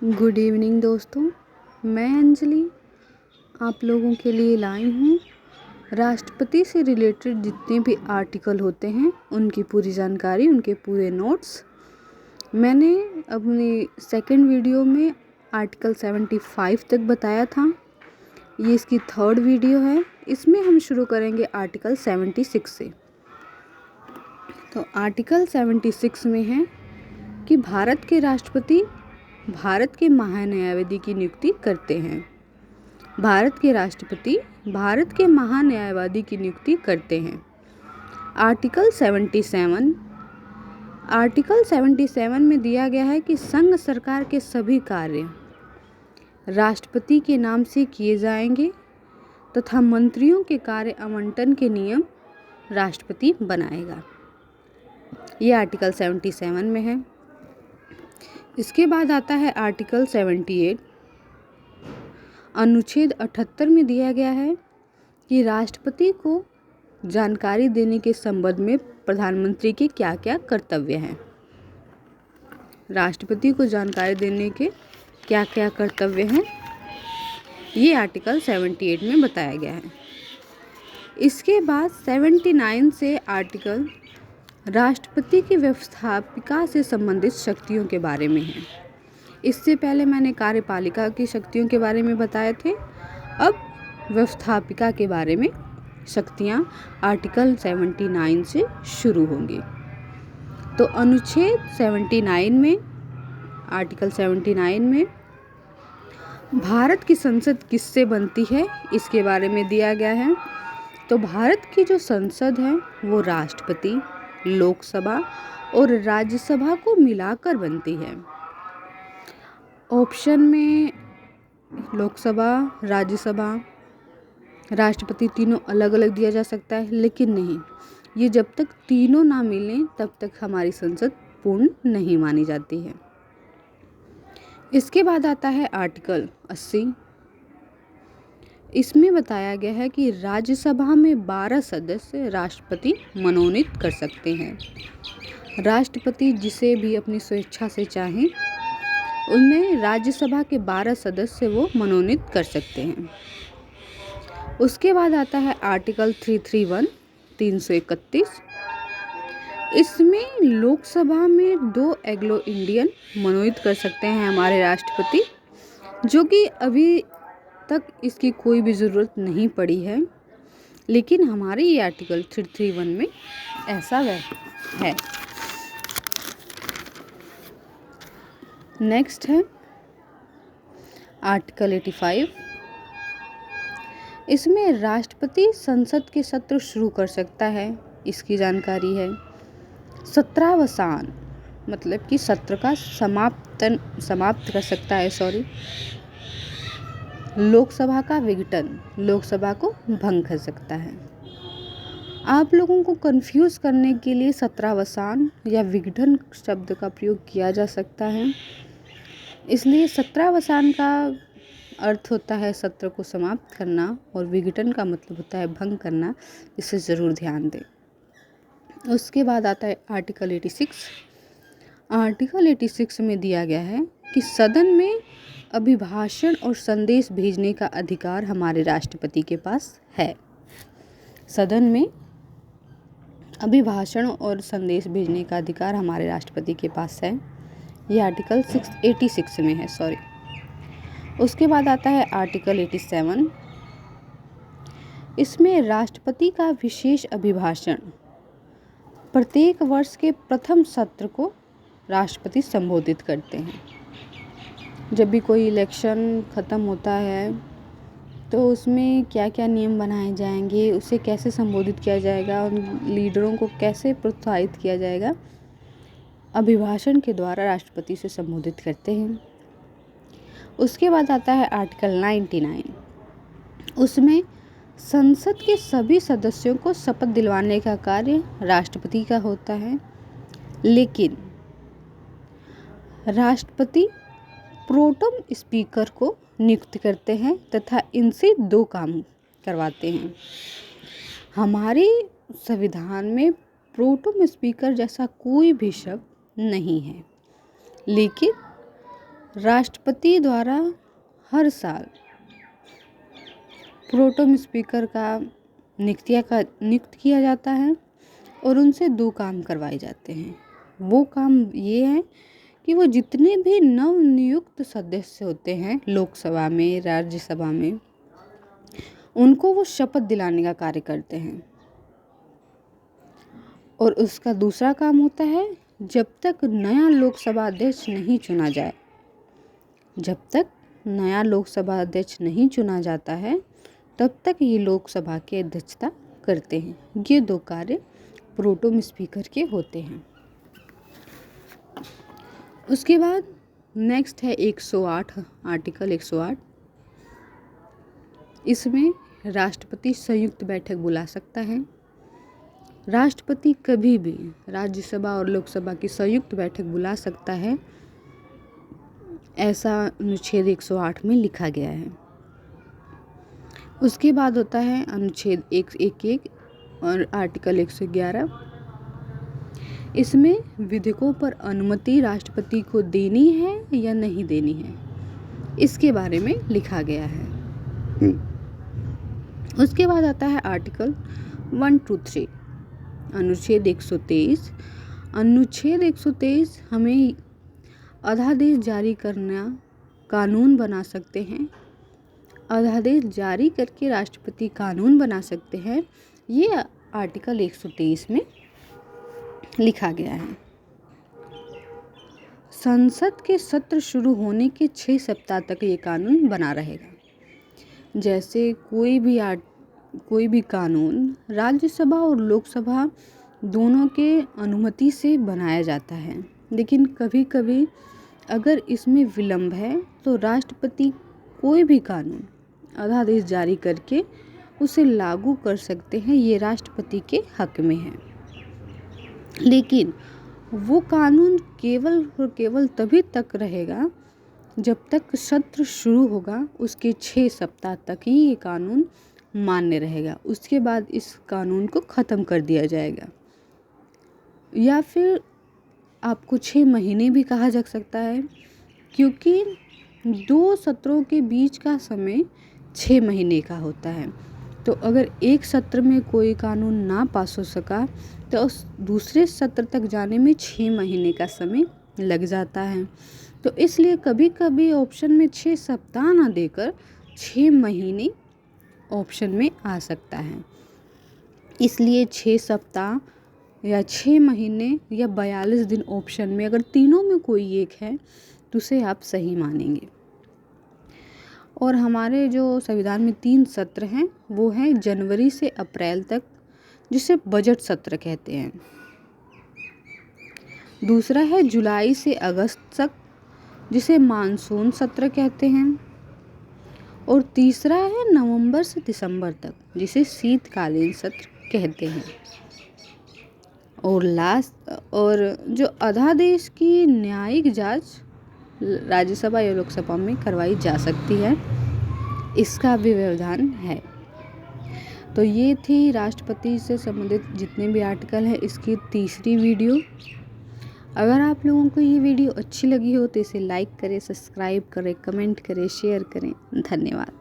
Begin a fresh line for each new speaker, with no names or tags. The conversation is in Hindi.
गुड इवनिंग दोस्तों, मैं अंजलि आप लोगों के लिए लाई हूँ राष्ट्रपति से रिलेटेड जितने भी आर्टिकल होते हैं उनकी पूरी जानकारी, उनके पूरे नोट्स। मैंने अपनी सेकंड वीडियो में आर्टिकल 75 तक बताया था। ये इसकी थर्ड वीडियो है। इसमें हम शुरू करेंगे आर्टिकल 76 से। तो आर्टिकल 76 में है कि भारत के राष्ट्रपति भारत के महान्यायवादी की नियुक्ति करते हैं। भारत के राष्ट्रपति भारत के महान्यायवादी की नियुक्ति करते हैं। आर्टिकल 77 में दिया गया है कि संघ सरकार के सभी कार्य राष्ट्रपति के नाम से किए जाएंगे तथा मंत्रियों के कार्य आवंटन के नियम राष्ट्रपति बनाएगा। ये आर्टिकल 77 में है। इसके बाद आता है आर्टिकल 78। अनुच्छेद 78 में दिया गया है कि राष्ट्रपति को जानकारी देने के संबंध में प्रधानमंत्री के क्या क्या कर्तव्य हैं। राष्ट्रपति को जानकारी देने के क्या क्या कर्तव्य हैं, ये आर्टिकल 78 में बताया गया है। इसके बाद 79 से आर्टिकल राष्ट्रपति की व्यवस्थापिका से संबंधित शक्तियों के बारे में है। इससे पहले मैंने कार्यपालिका की शक्तियों के बारे में बताए थे। अब व्यवस्थापिका के बारे में शक्तियां आर्टिकल 79 से शुरू होंगी। तो अनुच्छेद 79 में, आर्टिकल 79 में भारत की संसद किससे बनती है इसके बारे में दिया गया है। तो भारत की जो संसद है वो राष्ट्रपति, लोकसभा और राज्यसभा को मिलाकर बनती है। ऑप्शन में लोकसभा, राज्यसभा, राष्ट्रपति तीनों अलग अलग दिया जा सकता है, लेकिन नहीं, ये जब तक तीनों ना मिलें तब तक हमारी संसद पूर्ण नहीं मानी जाती है। इसके बाद आता है आर्टिकल 80। इसमें बताया गया है कि राज्यसभा में 12 सदस्य राष्ट्रपति मनोनीत कर सकते हैं। राष्ट्रपति जिसे भी अपनी स्वेच्छा से चाहें उनमें राज्यसभा के 12 सदस्य वो मनोनीत कर सकते हैं। उसके बाद आता है आर्टिकल 331। इसमें लोकसभा में 2 एंग्लो इंडियन मनोनीत कर सकते हैं हमारे राष्ट्रपति, जो कि अभी तक इसकी कोई भी ज़रूरत नहीं पड़ी है, लेकिन हमारे ये आर्टिकल 331 में ऐसा है। नेक्स्ट है आर्टिकल 85। इसमें राष्ट्रपति संसद के सत्र शुरू कर सकता है, इसकी जानकारी है। सत्रावसान मतलब कि सत्र का समाप्त कर सकता है। लोकसभा का विघटन, लोकसभा को भंग कर सकता है। आप लोगों को कंफ्यूज करने के लिए सत्रावसान या विघटन शब्द का प्रयोग किया जा सकता है, इसलिए सत्रावसान का अर्थ होता है सत्र को समाप्त करना और विघटन का मतलब होता है भंग करना। इसे ज़रूर ध्यान दें। उसके बाद आता है आर्टिकल 86। आर्टिकल 86 में दिया गया है कि सदन में अभिभाषण और संदेश भेजने का अधिकार हमारे राष्ट्रपति के पास है। सदन में अभिभाषण और संदेश भेजने का अधिकार हमारे राष्ट्रपति के पास है। ये आर्टिकल 86 में है। उसके बाद आता है आर्टिकल 87। इसमें राष्ट्रपति का विशेष अभिभाषण प्रत्येक वर्ष के प्रथम सत्र को राष्ट्रपति संबोधित करते हैं। जब भी कोई इलेक्शन ख़त्म होता है तो उसमें क्या क्या नियम बनाए जाएंगे, उसे कैसे संबोधित किया जाएगा, उन लीडरों को कैसे प्रोत्साहित किया जाएगा, अभिभाषण के द्वारा राष्ट्रपति से संबोधित करते हैं। उसके बाद आता है आर्टिकल 99। उसमें संसद के सभी सदस्यों को शपथ दिलवाने का कार्य राष्ट्रपति का होता है, लेकिन राष्ट्रपति प्रोटेम स्पीकर को नियुक्त करते हैं तथा इनसे 2 काम करवाते हैं। हमारे संविधान में प्रोटेम स्पीकर जैसा कोई भी शब्द नहीं है, लेकिन राष्ट्रपति द्वारा हर साल प्रोटेम स्पीकर का नियुक्त किया जाता है और उनसे 2 काम करवाए जाते हैं। वो काम ये है कि वो जितने भी नवनियुक्त सदस्य होते हैं लोकसभा में, राज्यसभा में, उनको वो शपथ दिलाने का कार्य करते हैं। और उसका दूसरा काम होता है, जब तक नया लोकसभा अध्यक्ष नहीं चुना जाए, जब तक नया लोकसभा अध्यक्ष नहीं चुना जाता है तब तक ये लोकसभा की अध्यक्षता करते हैं। ये 2 कार्य प्रोटेम स्पीकर के होते हैं। उसके बाद नेक्स्ट है 108, आर्टिकल 108। इसमें राष्ट्रपति संयुक्त बैठक बुला सकता है। राष्ट्रपति कभी भी राज्यसभा और लोकसभा की संयुक्त बैठक बुला सकता है, ऐसा अनुच्छेद 108 में लिखा गया है। उसके बाद होता है अनुच्छेद 111 और आर्टिकल 111। इसमें विधेयकों पर अनुमति राष्ट्रपति को देनी है या नहीं देनी है, इसके बारे में लिखा गया है। उसके बाद आता है आर्टिकल 123, अनुच्छेद 123। अनुच्छेद 123 हमें अध्यादेश जारी करना, कानून बना सकते हैं। अध्यादेश जारी करके राष्ट्रपति कानून बना सकते हैं। ये आर्टिकल 123 में लिखा गया है। संसद के सत्र शुरू होने के 6 सप्ताह तक ये कानून बना रहेगा। जैसे कोई भी कानून राज्यसभा और लोकसभा दोनों के अनुमति से बनाया जाता है, लेकिन कभी कभी अगर इसमें विलंब है तो राष्ट्रपति कोई भी कानून अध्यादेश जारी करके उसे लागू कर सकते हैं। ये राष्ट्रपति के हक में है, लेकिन वो कानून केवल और केवल तभी तक रहेगा जब तक सत्र शुरू होगा। उसके 6 सप्ताह तक ही ये कानून मान्य रहेगा। उसके बाद इस कानून को ख़त्म कर दिया जाएगा, या फिर आपको 6 महीने भी कहा जा सकता है, क्योंकि 2 सत्रों के बीच का समय 6 महीने का होता है। तो अगर एक सत्र में कोई कानून ना पास हो सका तो उस दूसरे सत्र तक जाने में 6 महीने का समय लग जाता है। तो इसलिए कभी कभी ऑप्शन में 6 सप्ताह ना देकर 6 महीने ऑप्शन में आ सकता है। इसलिए 6 सप्ताह या 6 महीने या 42 दिन ऑप्शन में अगर तीनों में कोई एक है तो उसे आप सही मानेंगे। और हमारे जो संविधान में 3 सत्र हैं वो हैं जनवरी से अप्रैल तक, जिसे बजट सत्र कहते हैं। दूसरा है जुलाई से अगस्त तक, जिसे मानसून सत्र कहते हैं। और तीसरा है नवंबर से दिसंबर तक, जिसे शीतकालीन सत्र कहते हैं। और जो अध्यादेश की न्यायिक जांच राज्यसभा या लोकसभा में करवाई जा सकती है, इसका भी व्यवधान है। तो ये थी राष्ट्रपति से संबंधित जितने भी आर्टिकल हैं, इसकी तीसरी वीडियो। अगर आप लोगों को ये वीडियो अच्छी लगी हो तो इसे लाइक करें, सब्सक्राइब करें, कमेंट करें, शेयर करें। धन्यवाद।